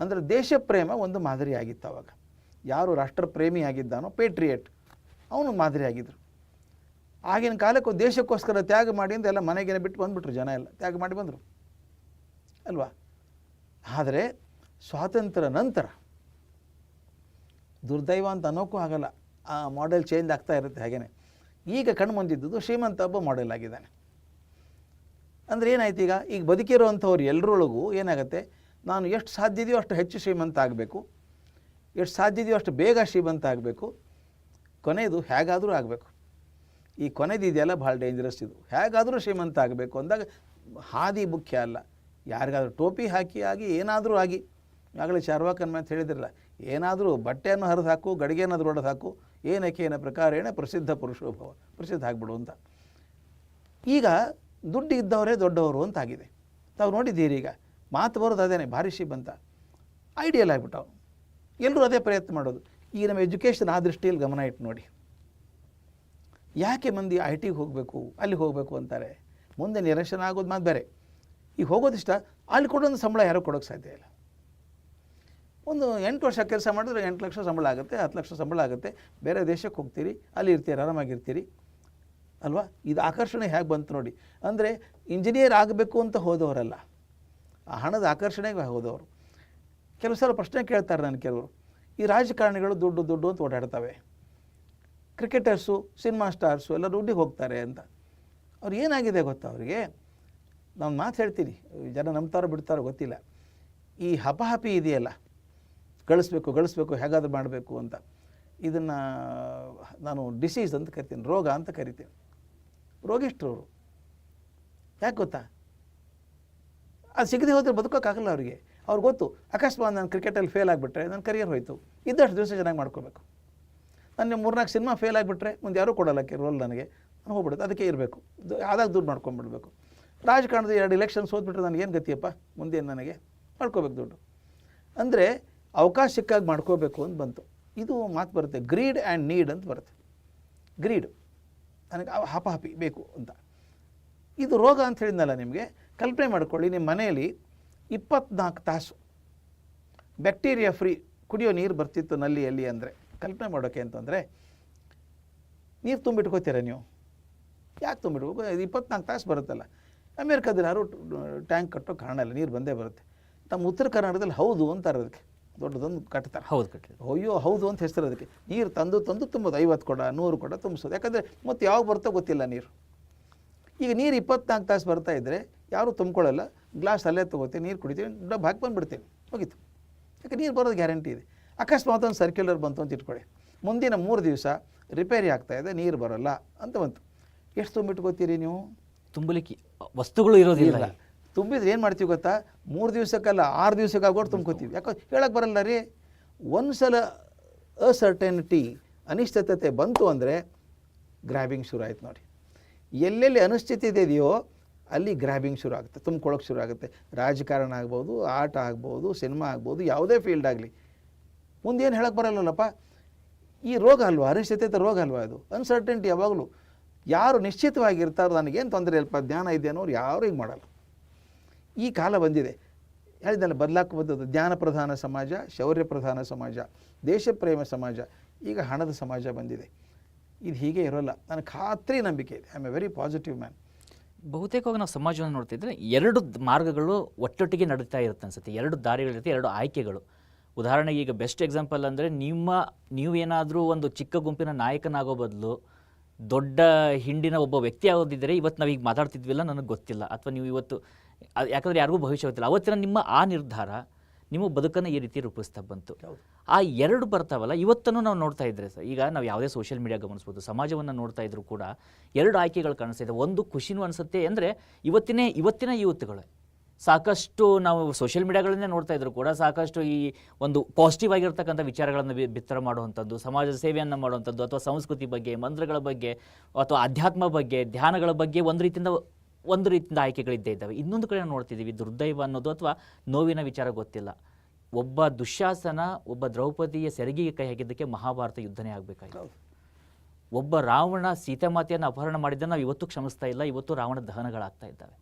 Speaker 2: ಅಂದರೆ ದೇಶ ಪ್ರೇಮ ಒಂದು ಮಾದರಿ ಆಗಿತ್ತು ಅವಾಗ. ಯಾರು ರಾಷ್ಟ್ರಪ್ರೇಮಿ ಆಗಿದ್ದಾನೋ, ಪೇಟ್ರಿಯೇಟ್, ಅವನು ಮಾದರಿ ಆಗಿದ್ದರು. ಆಗಿನ ಕಾಲಕ್ಕೂ ದೇಶಕ್ಕೋಸ್ಕರ ತ್ಯಾಗ ಮಾಡಿ ಅಂತ ಎಲ್ಲ ಮನೆಗೇನೆ ಬಿಟ್ಟು ಬಂದುಬಿಟ್ರು, ಜನ ಎಲ್ಲ ತ್ಯಾಗ ಮಾಡಿ ಬಂದರು ಅಲ್ವಾ. ಆದರೆ ಸ್ವಾತಂತ್ರ್ಯ ನಂತರ ದುರ್ದೈವ ಅಂತ ಅನ್ನೋಕ್ಕೂ ಆಗಲ್ಲ, ಆ ಮಾಡೆಲ್ ಚೇಂಜ್ ಆಗ್ತಾ ಇರುತ್ತೆ. ಹಾಗೇನೆ ಈಗ ಕಣ್ಣು ಮುಂದಿದ್ದು ಶ್ರೀಮಂತ ಒಬ್ಬ ಮಾಡೆಲ್ ಆಗಿದ್ದಾನೆ. ಅಂದರೆ ಏನಾಯ್ತು, ಈಗ ಬದುಕಿರೋವಂಥವ್ರು ಎಲ್ಲರೊಳಗೂ ಏನಾಗುತ್ತೆ, ನಾನು ಎಷ್ಟು ಸಾಧ್ಯದೆಯೋ ಅಷ್ಟು ಹೆಚ್ಚು ಶ್ರೀಮಂತ ಆಗಬೇಕು, ಎಷ್ಟು ಸಾಧ್ಯದೆಯೋ ಅಷ್ಟು ಬೇಗ ಶ್ರೀಮಂತ ಆಗಬೇಕು, ಕೊನೆಯದು ಹೇಗಾದರೂ ಆಗಬೇಕು. ಈ ಕೊನೆದು ಇದೆಯಲ್ಲ ಭಾಳ ಡೇಂಜರಸ್. ಇದು ಹೇಗಾದರೂ ಶ್ರೀಮಂತ ಆಗಬೇಕು ಅಂದಾಗ ಹಾದಿ ಮುಖ್ಯ ಅಲ್ಲ, ಯಾರಿಗಾದ್ರೂ ಟೋಪಿ ಹಾಕಿ ಆಗಿ ಏನಾದರೂ ಆಗಿ, ಆಗಲೇ ಚಾರ್ವಾಕನ ಮಾತು ಹೇಳಿದ್ರಲ್ಲ, ಏನಾದರೂ ಬಟ್ಟೆಯನ್ನು ಹರಿದು ಹಾಕು, ಗಡಿಗೆನಾದರೂ ಹೊಡೆದು ಹಾಕು, ಏನಕ್ಕೆ ಏನ ಪ್ರಕಾರೇಣ ಪ್ರಸಿದ್ಧ ಪುರುಷೋಭವ, ಪ್ರಸಿದ್ಧ ಆಗಿಬಿಡು ಅಂತ. ಈಗ ದುಡ್ಡು ಇದ್ದವರೇ ದೊಡ್ಡವರು ಅಂತಾಗಿದೆ. ತಾವು ನೋಡಿದ್ದೀರಿ, ಈಗ ಮಾತು ಬರೋದು ಅದೇನೆ, ಭಾರಿ ಶ್ರೀಮಂತ, ಐಡಿಯಲ್ ಆಗಿಬಿಟ್ಟವು. ಎಲ್ಲರೂ ಅದೇ ಪ್ರಯತ್ನ ಮಾಡೋದು. ಈಗ ನಮ್ಮ ಎಜುಕೇಷನ್ ಆ ದೃಷ್ಟಿಯಲ್ಲಿ ಗಮನ ಇಟ್ಟು ನೋಡಿ, ಯಾಕೆ ಮಂದಿ ಐ ಟಿಗೆ ಹೋಗಬೇಕು, ಅಲ್ಲಿ ಹೋಗಬೇಕು ಅಂತಾರೆ. ಮುಂದೆ ನಿರಶನ ಆಗೋದು ಮಾತು ಬೇರೆ. ಈಗ ಹೋಗೋದಿಷ್ಟ, ಅಲ್ಲಿ ಕೊಡೋದು ಸಂಬಳ ಯಾರೂ ಕೊಡೋಕ್ಕೆ ಸಾಧ್ಯ ಇಲ್ಲ. ಒಂದು 8 ವರ್ಷ ಕೆಲಸ ಮಾಡಿದ್ರೆ 8 ಲಕ್ಷ ಸಂಬಳ ಆಗುತ್ತೆ, 10 ಲಕ್ಷ ಸಂಬಳ ಆಗುತ್ತೆ. ಬೇರೆ ದೇಶಕ್ಕೆ ಹೋಗ್ತೀರಿ, ಅಲ್ಲಿ ಇರ್ತೀರಿ, ಆರಾಮಾಗಿರ್ತೀರಿ ಅಲ್ವಾ. ಇದು ಆಕರ್ಷಣೆ ಹೇಗೆ ಬಂತು ನೋಡಿ. ಅಂದರೆ ಇಂಜಿನಿಯರ್ ಆಗಬೇಕು ಅಂತ ಹೋದವರಲ್ಲ, ಆ ಹಣದ ಆಕರ್ಷಣೆಗೆ ಹೋದವರು. ಕೆಲವು ಸಲ ಪ್ರಶ್ನೆ ಕೇಳ್ತಾರೆ ನನ್ನ ಕೆಲವರು, ಈ ರಾಜಕಾರಣಿಗಳು ದುಡ್ಡು ದುಡ್ಡು ಅಂತ ಓಡಾಡ್ತವೆ, ಕ್ರಿಕೆಟರ್ಸು, ಸಿನಿಮಾ ಸ್ಟಾರ್ಸು ಎಲ್ಲ ದುಡ್ಡಿಗೆ ಹೋಗ್ತಾರೆ ಅಂತ. ಅವ್ರು ಏನಾಗಿದೆ ಗೊತ್ತಾ ಅವರಿಗೆ? ನಾನು ಮಾತು ಹೇಳ್ತೀನಿ, ಜನ ನಂಬ್ತಾರೋ ಬಿಡ್ತಾರೋ ಗೊತ್ತಿಲ್ಲ. ಈ ಹಪಾಹಪಿ ಇದೆಯಲ್ಲ, ಗಳಿಸ್ಬೇಕು ಹೇಗಾದರೂ ಮಾಡಬೇಕು ಅಂತ, ಇದನ್ನು ನಾನು ಡಿಸೀಸ್ ಅಂತ ಕರಿತೀನಿ, ರೋಗ ಅಂತ ಕರಿತೀನಿ. ರೋಗಿಷ್ಟ್ರು ಅವರು. ಯಾಕೆ ಗೊತ್ತಾ? ಅದು ಸಿಗದೆ ಹೋದರೆ ಬದುಕೋಕ್ಕಾಗಲ್ಲ ಅವರಿಗೆ. ಅವ್ರಿಗೆ ಗೊತ್ತು, ಅಕಸ್ಮಾತ್ ನಾನು ಕ್ರಿಕೆಟಲ್ಲಿ ಫೇಲ್ ಆಗಿಬಿಟ್ರೆ ನನ್ನ ಕರಿಯರ್ ಹೋಯಿತು, ಇದ್ದಷ್ಟು ದಿವಸ ಚೆನ್ನಾಗಿ ಮಾಡ್ಕೋಬೇಕು. ನಾನು 3-4 ಸಿನಿಮಾ ಫೇಲ್ ಆಗಿಬಿಟ್ರೆ ಮುಂದೆ ಯಾರೂ ಕೊಡೋಲ್ಲ ರೋಲ್, ನನಗೆ ನಾನು ಹೋಗ್ಬಿಡುತ್ತೆ, ಅದಕ್ಕೆ ಇರಬೇಕು, ಆದಾಗ ದುಡ್ಡು ಮಾಡ್ಕೊಂಡ್ಬಿಡ್ಬೇಕು. ರಾಜಕಾರಣದ 2 ಎಲೆಕ್ಷನ್ ಸೋತ್ಬಿಟ್ರೆ ನನಗೇನು ಗತಿಯಪ್ಪ, ಮುಂದೆ ನನಗೆ ಮಾಡ್ಕೋಬೇಕು ದುಡ್ಡು. ಅಂದರೆ ಅವಕಾಶ ಸಿಕ್ಕಾಗಿ ಮಾಡ್ಕೋಬೇಕು ಅಂತ ಬಂತು. ಇದು ಮಾತು ಬರುತ್ತೆ, ಗ್ರೀಡ್ ಆ್ಯಂಡ್ ನೀಡ್ ಅಂತ ಬರುತ್ತೆ. ಗ್ರೀಡ್, ನನಗೆ ಹಪಾಹಪಿ ಬೇಕು ಅಂತ. ಇದು ರೋಗ ಅಂತ ಹೇಳಿದ್ನಲ್ಲ ನಿಮಗೆ. ಕಲ್ಪನೆ ಮಾಡ್ಕೊಳ್ಳಿ, ನಿಮ್ಮ ಮನೆಯಲ್ಲಿ 24 ತಾಸು ಬ್ಯಾಕ್ಟೀರಿಯಾ ಫ್ರೀ ಕುಡಿಯೋ ನೀರು ಬರ್ತಿತ್ತು ನಲ್ಲಿಯಲ್ಲಿ. ಅಂದರೆ ಕಲ್ಪನೆ ಮಾಡೋಕ್ಕೆ ಅಂತಂದರೆ, ನೀರು ತುಂಬಿಟ್ಕೋತೀರ ನೀವು? ಯಾಕೆ ತುಂಬಿಟ್ಬೇಕು? 24 ತಾಸು ಬರುತ್ತಲ್ಲ. ಅಮೇರಿಕಾದಲ್ಲಿ ಯಾರು ಟ್ಯಾಂಕ್ ಕಟ್ಟೋ ಕಾರಣ ಇಲ್ಲ, ನೀರು ಬಂದೇ ಬರುತ್ತೆ. ನಮ್ಮ ಉತ್ತರ ಕರ್ನಾಟಕದಲ್ಲಿ ಹೌದು ಅಂತಾರೆ, ಅದಕ್ಕೆ ದೊಡ್ಡದೊಂದು ಕಟ್ತಾರೆ.
Speaker 1: ಹೌದು, ಕಟ್ಟಿ.
Speaker 2: ಅಯ್ಯೋ ಹೌದು ಅಂತ ಹೆಸರು ಅದಕ್ಕೆ. ನೀರು ತಂದು ತುಂಬೋದು, 50 ಕೊಡ 100 ಕೊಡ ತುಂಬಿಸೋದು. ಯಾಕಂದರೆ ಮತ್ತೆ ಯಾವಾಗ ಬರ್ತೋ ಗೊತ್ತಿಲ್ಲ ನೀರು. ಈಗ ನೀರು 24 ತಾಸು ಬರ್ತಾ ಇದ್ದರೆ ಯಾರೂ ತುಂಬ್ಕೊಳ್ಳಲ್ಲ, ಗ್ಲಾಸ್ ಅಲ್ಲೇ ತೊಗೋತೀನಿ, ನೀರು ಕುಡಿತೀನಿ, ಡಬ್ಬ ಹಾಕಿ ಬಂದುಬಿಡ್ತೀನಿ, ಹೋಗಿತ್ತು. ಯಾಕೆ ನೀರು ಬರೋದು ಗ್ಯಾರಂಟಿ ಇದೆ. ಅಕಸ್ಮಾತ್ ಒಂದು ಸರ್ಕ್ಯುಲರ್ ಬಂತು ಅಂತ ಇಟ್ಕೊಳ್ಳಿ, ಮುಂದಿನ 3 ದಿವಸ ರಿಪೇರಿ ಆಗ್ತಾಯಿದೆ, ನೀರು ಬರೋಲ್ಲ ಅಂತ ಬಂತು. ಎಷ್ಟು ತುಂಬಿಟ್ಕೋತೀರಿ ನೀವು?
Speaker 1: ತುಂಬಲಿಕ್ಕೆ ವಸ್ತುಗಳು ಇರೋದಿಲ್ಲ.
Speaker 2: ತುಂಬಿದ್ರೆ ಏನು ಮಾಡ್ತೀವಿ ಗೊತ್ತಾ? 3 ದಿವಸಕ್ಕಲ್ಲ 6 ದಿವಸಕ್ಕಾಗೋಟ್ಟು ತುಂಬ್ಕೋತೀವಿ. ಯಾಕೆ ಹೇಳಕ್ಕೆ ಬರಲ್ಲ ರೀ. ಒಂದು ಸಲ ಅಸರ್ಟೆನಿಟಿ, ಅನಿಶ್ಚಿತತೆ ಬಂತು ಅಂದರೆ ಗ್ರ್ಯಾಬಿಂಗ್ ಶುರು ಆಯ್ತು ನೋಡಿ. ಎಲ್ಲೆಲ್ಲಿ ಅನಿಶ್ಚಿತತೆ ಇದೆಯೋ ಅಲ್ಲಿ ಗ್ರ್ಯಾಬಿಂಗ್ ಶುರು ಆಗುತ್ತೆ, ತುಂಬ್ಕೊಳ್ಳೋಕೆ ಶುರು ಆಗುತ್ತೆ. ರಾಜಕಾರಣ ಆಗ್ಬೋದು, ಆಟ ಆಗ್ಬೋದು, ಸಿನಿಮಾ ಆಗ್ಬೋದು, ಯಾವುದೇ ಫೀಲ್ಡ್ ಆಗಲಿ. ಮುಂದೇನು ಹೇಳಕ್ಕೆ ಬರಲ್ಲಲ್ಲಪ್ಪ. ಈ ರೋಗ ಅಲ್ವಾ, ಅನಿಶ್ಚಿತತೆ ರೋಗ ಅಲ್ವಾ ಇದು? ಅನ್ಸರ್ಟೆನಿಟಿ ಯಾವಾಗಲೂ. ಯಾರು ನಿಶ್ಚಿತವಾಗಿರ್ತಾರೋ ನನಗೇನು ತೊಂದರೆ ಇಲ್ಲಪ್ಪ, ಜ್ಞಾನ ಇದೆ ಅನ್ನೋರು ಯಾರೂ ಹಿಂಗೆ ಮಾಡಲ್ಲ. ಈ ಕಾಲ ಬಂದಿದೆ, ಹೇಳಿದ್ದಲ್ಲ, ಬದಲಾಕ ಬಂದದ್ದು. ಜ್ಞಾನ ಪ್ರಧಾನ ಸಮಾಜ, ಶೌರ್ಯ ಪ್ರಧಾನ ಸಮಾಜ, ದೇಶ ಪ್ರೇಮ ಸಮಾಜ, ಈಗ ಹಣದ ಸಮಾಜ ಬಂದಿದೆ. ಇದು ಹೀಗೆ ಇರೋಲ್ಲ, ನನಗೆ ಖಾತ್ರಿ ನಂಬಿಕೆ ಇದೆ. I am A very positive man.
Speaker 1: ಬಹುತೇಕವಾಗಿ ನಾವು ಸಮಾಜವನ್ನು ನೋಡ್ತಿದ್ರೆ 2 ಮಾರ್ಗಗಳು ಒಟ್ಟೊಟ್ಟಿಗೆ ನಡೀತಾ ಇರುತ್ತೆ ಅನ್ಸುತ್ತೆ. 2 ದಾರಿಗಳಿರುತ್ತೆ, 2 ಆಯ್ಕೆಗಳು. ಉದಾಹರಣೆಗೆ ಈಗ ಬೆಸ್ಟ್ ಎಕ್ಸಾಂಪಲ್ ಅಂದರೆ, ನೀವೇನಾದರೂ ಒಂದು ಚಿಕ್ಕ ಗುಂಪಿನ ನಾಯಕನಾಗೋ ಬದಲು ದೊಡ್ಡ ಹಿಂಡಿನ ಒಬ್ಬ ವ್ಯಕ್ತಿ ಆಗೋದಿದ್ದರೆ ಇವತ್ತು ನಾವೀಗ ಮಾತಾಡ್ತಿದ್ವಿಲ್ಲ, ನನಗೆ ಗೊತ್ತಿಲ್ಲ. ಅಥವಾ ನೀವು ಇವತ್ತು ಯಾಕಂದರೆ ಯಾರಿಗೂ ಭವಿಷ್ಯ ಗೊತ್ತಿಲ್ಲ. ಅವತ್ತಿನ ನಿಮ್ಮ ಆ ನಿರ್ಧಾರ ನಿಮ್ಮ ಬದುಕನ್ನು ಈ ರೀತಿ ರೂಪಿಸ್ತಾ ಬಂತು.
Speaker 2: ಹೌದು.
Speaker 1: ಆ ಎರಡು ಬರ್ತಾವಲ್ಲ, ಇವತ್ತನ್ನು ನಾವು ನೋಡ್ತಾ ಇದ್ರೆ ಸರ್, ಈಗ ನಾವು ಯಾವುದೇ ಸೋಷಿಯಲ್ ಮೀಡಿಯಾ ಗಮನಿಸ್ಬೋದು, ಸಮಾಜವನ್ನು ನೋಡ್ತಾ ಇದ್ರು ಕೂಡ ಎರಡು ಆಯ್ಕೆಗಳು ಕಾಣಿಸ್ತಾ ಇದೆ. ಒಂದು ಖುಷಿನೂ ಅನಿಸುತ್ತೆ, ಅಂದರೆ ಇವತ್ತಿನ ಯೂತ್ಗಳು ಸಾಕಷ್ಟು ನಾವು ಸೋಷಿಯಲ್ ಮೀಡಿಯಾಗಳನ್ನೇ ನೋಡ್ತಾ ಇದ್ರು ಕೂಡ ಸಾಕಷ್ಟು ಈ ಒಂದು ಪಾಸಿಟಿವ್ ಆಗಿರ್ತಕ್ಕಂಥ ವಿಚಾರಗಳನ್ನು ಬಿತ್ತರ ಮಾಡುವಂಥದ್ದು, ಸಮಾಜ ಸೇವೆಯನ್ನು ಮಾಡುವಂಥದ್ದು, ಅಥವಾ ಸಂಸ್ಕೃತಿ ಬಗ್ಗೆ, ಮಂತ್ರಗಳ ಬಗ್ಗೆ, ಅಥವಾ ಅಧ್ಯಾತ್ಮ ಬಗ್ಗೆ, ಧ್ಯಾನಗಳ ಬಗ್ಗೆ ಒಂದು ರೀತಿಯಿಂದ ಆಯ್ಕೆಗಳಿದ್ದೇ ಇದ್ದಾವೆ. ಇನ್ನೊಂದು ಕಡೆ ನಾವು ನೋಡ್ತಿದ್ದೀವಿ, ದುರ್ದೈವ ಅನ್ನೋದು ಅಥವಾ ನೋವಿನ ವಿಚಾರ ಗೊತ್ತಿಲ್ಲ, ಒಬ್ಬ ದುಶ್ಯಾಸನ ಒಬ್ಬ ದ್ರೌಪದಿಯ ಸೆರಗಿಗೆ ಕೈ ಹಾಕಿದ್ದಕ್ಕೆ ಮಹಾಭಾರತ ಯುದ್ಧನೇ ಆಗಬೇಕಾಗಿತ್ತು. ಒಬ್ಬ ರಾವಣ ಸೀತಾಮಾತೆಯನ್ನು ಅಪಹರಣ ಮಾಡಿದ್ದನ್ನು ನಾವು ಇವತ್ತು ಕ್ಷಮಿಸ್ತಾ ಇಲ್ಲ, ಇವತ್ತು ರಾವಣ ದಹನಗಳಾಗ್ತಾ ಇದ್ದಾವೆ.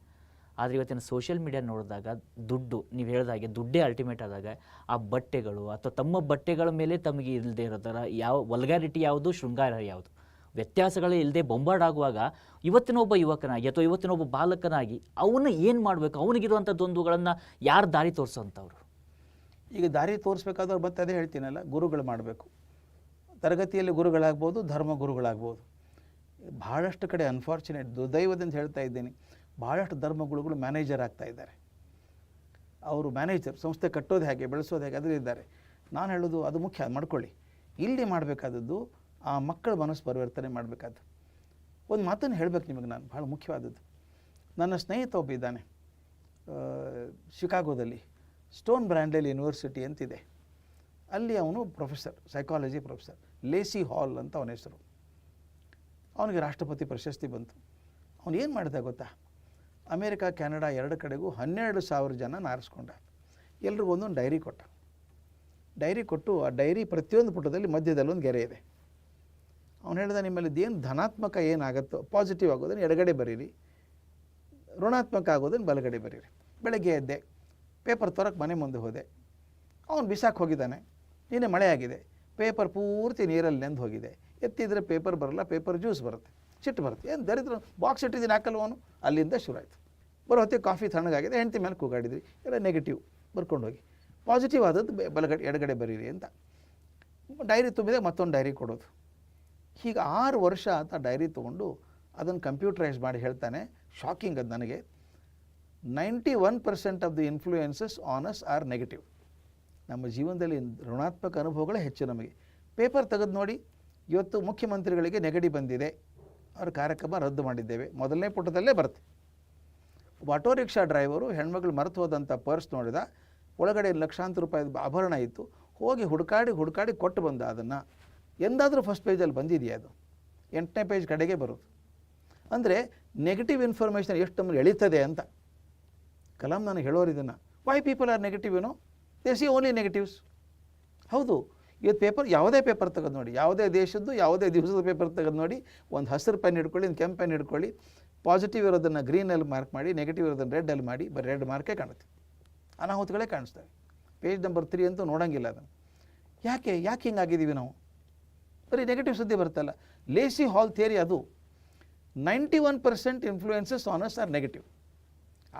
Speaker 1: ಆದರೆ ಇವತ್ತಿನ ಸೋಷಿಯಲ್ ಮೀಡಿಯಾ ನೋಡಿದಾಗ ದುಡ್ಡು, ನೀವು ಹೇಳಿದಾಗೆ ದುಡ್ಡೇ ಅಲ್ಟಿಮೇಟ್ ಆದಾಗ ಆ ಬಟ್ಟೆಗಳು ಅಥವಾ ತಮ್ಮ ಬಟ್ಟೆಗಳ ಮೇಲೆ ತಮಗೆ ಇಲ್ಲದೆ ಇರೋದರ ಯಾವ ವಲ್ಗಾರಿಟಿ ಯಾವುದು, ಶೃಂಗಾರ ಯಾವುದು, ವ್ಯತ್ಯಾಸಗಳೇ ಇಲ್ಲದೆ ಬೊಂಬಾರ್ಡ್ ಆಗುವಾಗ ಇವತ್ತಿನ ಒಬ್ಬ ಯುವಕನಾಗಿ ಅಥವಾ ಇವತ್ತಿನ ಒಬ್ಬ ಬಾಲಕನಾಗಿ ಅವನು ಏನು ಮಾಡಬೇಕು, ಅವನಿಗಿರುವಂಥ ದ್ವಂದ್ವಗಳನ್ನು ಯಾರು ದಾರಿ ತೋರಿಸೋಂಥವ್ರು?
Speaker 2: ಈಗ ದಾರಿ ತೋರಿಸ್ಬೇಕಾದ್ರೆ ಮತ್ತೆ ಅದೇ ಹೇಳ್ತೀನಲ್ಲ, ಗುರುಗಳು ಮಾಡಬೇಕು. ತರಗತಿಯಲ್ಲಿ ಗುರುಗಳಾಗ್ಬೋದು, ಧರ್ಮ ಗುರುಗಳಾಗ್ಬೋದು. ಭಾಳಷ್ಟು ಕಡೆ ಅನ್ಫಾರ್ಚುನೇಟ್, ದುರ್ದೈವದಿಂದ ಹೇಳ್ತಾ ಇದ್ದೀನಿ, ಭಾಳಷ್ಟು ಧರ್ಮಗುರುಗಳು ಮ್ಯಾನೇಜರ್ ಆಗ್ತಾ ಇದ್ದಾರೆ. ಅವರು ಮ್ಯಾನೇಜರ್, ಸಂಸ್ಥೆ ಕಟ್ಟೋದು ಹೇಗೆ, ಬೆಳೆಸೋದು ಹೇಗೆ ಅದರಲ್ಲಿದ್ದಾರೆ. ನಾನು ಹೇಳೋದು ಅದು ಮುಖ್ಯ, ಮಾಡ್ಕೊಳ್ಳಿ. ಇಲ್ಲಿ ಮಾಡಬೇಕಾದದ್ದು ಆ ಮಕ್ಕಳ ಮನಸ್ಸು ಪರಿವರ್ತನೆ ಮಾಡಬೇಕಾದ್ದು. ಒಂದು ಮಾತನ್ನು ಹೇಳಬೇಕು ನಿಮಗೆ ನಾನು, ಭಾಳ ಮುಖ್ಯವಾದದ್ದು. ನನ್ನ ಸ್ನೇಹಿತ ಒಬ್ಬ ಇದ್ದಾನೆ, ಶಿಕಾಗೋದಲ್ಲಿ ಸ್ಟೋನ್ ಬ್ರ್ಯಾಂಡೆಲ್ ಯೂನಿವರ್ಸಿಟಿ ಅಂತಿದೆ. ಅಲ್ಲಿ ಅವನು ಪ್ರೊಫೆಸರ್, ಸೈಕಾಲಜಿ ಪ್ರೊಫೆಸರ್, ಲೇಸಿ ಹಾಲ್ ಅಂತ ಅವನ ಹೆಸರು. ಅವನಿಗೆ ರಾಷ್ಟ್ರಪತಿ ಪ್ರಶಸ್ತಿ ಬಂತು. ಅವನು ಏನು ಮಾಡಿದ ಗೊತ್ತಾ, ಅಮೇರಿಕಾ, ಕೆನಡಾ ಎರಡು ಕಡೆಗೂ 12,000 ಜನ ಆರಿಸ್ಕೊಂಡ. ಎಲ್ರಿಗೂ ಒಂದೊಂದು ಡೈರಿ ಕೊಟ್ಟ. ಡೈರಿ ಕೊಟ್ಟು ಆ ಡೈರಿ ಪ್ರತಿಯೊಂದು ಪುಟದಲ್ಲಿ ಮಧ್ಯದಲ್ಲಿ ಒಂದು ಗೆರೆ ಇದೆ. ಅವನು ಹೇಳಿದ, ನಿಮ್ಮಲ್ಲಿ ಏನು ಧನಾತ್ಮಕ ಏನಾಗುತ್ತೋ ಪಾಸಿಟಿವ್ ಆಗೋದನ್ನು ಎಡಗಡೆ ಬರೀರಿ, ಋಣಾತ್ಮಕ ಆಗೋದನ್ನು ಬಲಗಡೆ ಬರೀರಿ. ಬೆಳಗ್ಗೆ ಎದ್ದೆ, ಪೇಪರ್ ತರಕ್ಕೆ ಮನೆ ಮುಂದೆ ಹೋದೆ. ಅವನು ಬಿಸಾಕ್ ಹೋಗಿದ್ದಾನೆ. ನಿನ್ನೆ ಮಳೆ ಆಗಿದೆ, ಪೇಪರ್ ಪೂರ್ತಿ ನೀರಲ್ಲಿ ನೆಂದು ಹೋಗಿದೆ. ಎತ್ತಿದರೆ ಪೇಪರ್ ಬರಲ್ಲ, ಪೇಪರ್ ಜ್ಯೂಸ್ ಬರುತ್ತೆ. ಸಿಟ್ಟು ಬರುತ್ತೆ, ಏನು ದರಿದ್ರ ಬಾಕ್ಸ್ ಇಟ್ಟಿದ್ದೀನಿ ಹಾಕಲ್ವ ಅವನು. ಅಲ್ಲಿಂದ ಶುರು ಆಯಿತು. ಬರೋ ಹೊತ್ತಿಗೆ ಕಾಫಿ ತಣ್ಣಗಾಗಿದೆ, ಹೆಂಡತಿ ಮೇಲೆ ಕೂಗಾಡಿದ್ರಿ, ಎಲ್ಲ ನೆಗೆಟಿವ್ ಬರ್ಕೊಂಡು ಹೋಗಿ. ಪಾಸಿಟಿವ್ ಆದದ್ದು ಬಲಗಡೆ ಎಡಗಡೆ ಬರೀರಿ ಅಂತ ಡೈರಿ ತುಂಬಿದೆ. ಮತ್ತೊಂದು ಡೈರಿ ಕೊಡೋದು. ಹೀಗೆ 6 ವರ್ಷ ಆತ ಡೈರಿ ತೊಗೊಂಡು ಅದನ್ನು ಕಂಪ್ಯೂಟರೈಸ್ ಮಾಡಿ ಹೇಳ್ತಾನೆ. ಶಾಕಿಂಗ್ ಅದು ನನಗೆ. 91% of the influences on us are negative. ನಮ್ಮ ಜೀವನದಲ್ಲಿ ಋಣಾತ್ಮಕ ಅನುಭವಗಳೇ ಹೆಚ್ಚು ನಮಗೆ. ಪೇಪರ್ ತೆಗೆದು ನೋಡಿ, ಇವತ್ತು ಮುಖ್ಯಮಂತ್ರಿಗಳಿಗೆ ನೆಗಡಿ ಬಂದಿದೆ, ಅವ್ರ ಕಾರ್ಯಕ್ರಮ ರದ್ದು ಮಾಡಿದ್ದೇವೆ, ಮೊದಲನೇ ಪುಟದಲ್ಲೇ ಬರುತ್ತೆ. ಒಬ್ಬ ಆಟೋ ರಿಕ್ಷಾ ಡ್ರೈವರು ಹೆಣ್ಮಗಳು ಮರೆತು ಹೋದಂಥ ಪರ್ಸ್ ನೋಡಿದ, ಒಳಗಡೆ ಲಕ್ಷಾಂತರ ರೂಪಾಯಿ ಆಭರಣ ಇತ್ತು, ಹೋಗಿ ಹುಡುಕಾಡಿ ಕೊಟ್ಟು ಬಂದ. ಅದನ್ನು ಎಂದಾದರೂ ಫಸ್ಟ್ ಪೇಜಲ್ಲಿ ಬಂದಿದೆಯಾ? ಅದು 8ನೇ ಪೇಜ್ ಕಡೆಗೆ ಬರೋದು. ಅಂದರೆ ನೆಗೆಟಿವ್ ಇನ್ಫಾರ್ಮೇಷನ್ ಎಷ್ಟು ನಮ್ಮನ್ನು ಎಳೀತದೆ ಅಂತ. ಕಲಾಂ ನನಗೆ ಹೇಳೋರು ಇದನ್ನು, ವೈ ಪೀಪಲ್ ಆರ್ ನೆಗೆಟಿವ್, ಏನೋ ದೇ ಸಿ ಓನ್ಲಿ ನೆಗೆಟಿವ್ಸ್. ಹೌದು, ಇವತ್ತು ಪೇಪರ್, ಯಾವುದೇ ಪೇಪರ್ ತೆಗೆದು ನೋಡಿ, ಯಾವುದೇ ದೇಶದ್ದು ಯಾವುದೇ ದಿವಸದ ಪೇಪರ್ ತೆಗೆದು ನೋಡಿ, ಒಂದು ಹಸಿರು ಪೆನ್ ಹಿಡ್ಕೊಳ್ಳಿ, ಒಂದು ಕೆಂಪು ಪೆನ್ ಹಿಡ್ಕೊಳ್ಳಿ, ಪಾಸಿಟಿವ್ ಇರೋದನ್ನು ಗ್ರೀನಲ್ಲಿ ಮಾರ್ಕ್ ಮಾಡಿ, ನೆಗೆಟಿವ್ ಇರೋದನ್ನು ರೆಡ್ಡಲ್ಲಿ ಮಾಡಿ, ಬರೀ ರೆಡ್ ಮಾರ್ಕೇ ಕಾಣುತ್ತೆ, ಅನಾಹುತಗಳೇ ಕಾಣಿಸ್ತವೆ. ಪೇಜ್ ನಂಬರ್ 3 ಅಂತೂ ನೋಡೋಂಗಿಲ್ಲ ಅದನ್ನು. ಯಾಕೆ ಹಿಂಗಾಗಿದ್ದೀವಿ ನಾವು? ಬರೀ ನೆಗೆಟಿವ್ ಸುದ್ದಿ ಬರ್ತಲ್ಲ. ಲೇಸಿ ಹಾಲ್ ಥಿಯರಿ ಅದು. 91% influences on us are negative.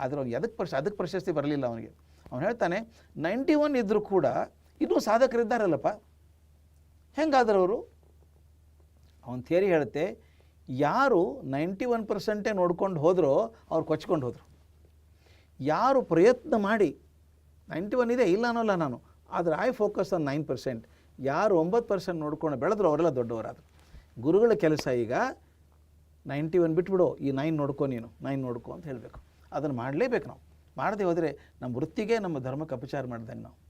Speaker 2: ಆದರೆ ಅವ್ನು ಅದಕ್ಕೆ ಪ್ರಶಸ್ತಿ ಬರಲಿಲ್ಲ ಅವನಿಗೆ. ಅವನು ಹೇಳ್ತಾನೆ, 91 ಇದ್ದರೂ ಕೂಡ ಇನ್ನೂ ಸಾಧಕರಿದ್ದಾರಲ್ಲಪ್ಪ, ಹೆಂಗಾದ್ರೆ ಅವರು? ಅವನ ಥಿಯರಿ ಹೇಳುತ್ತೆ, ಯಾರು 91% ನೋಡ್ಕೊಂಡು ಹೋದ್ರೋ ಅವ್ರು ಕೊಚ್ಕೊಂಡು ಹೋದರು. ಯಾರು ಪ್ರಯತ್ನ ಮಾಡಿ 91 ಇದೆ ಇಲ್ಲ ಅನ್ನೋಲ್ಲ ನಾನು, ಆದರೆ ಐ ಫೋಕಸ್ ಆನ್ 9%, ಯಾರು 9% ನೋಡ್ಕೊಂಡು ಬೆಳೆದ್ರು ಅವರೆಲ್ಲ ದೊಡ್ಡವರಾದರು. ಗುರುಗಳ ಕೆಲಸ ಈಗ 91 ಬಿಟ್ಬಿಡು, ಈ 9 ನೋಡ್ಕೊ, ನೀನು 9 ನೋಡ್ಕೊ ಅಂತ ಹೇಳಬೇಕು. ಅದನ್ನು ಮಾಡಲೇಬೇಕು ನಾವು. ಮಾಡದೆ ಹೋದರೆ ನಮ್ಮ ವೃತ್ತಿಗೆ, ನಮ್ಮ ಧರ್ಮಕ್ಕೆ ಅಪಚಾರ ಮಾಡ್ದಂಗೆ ನಾವು.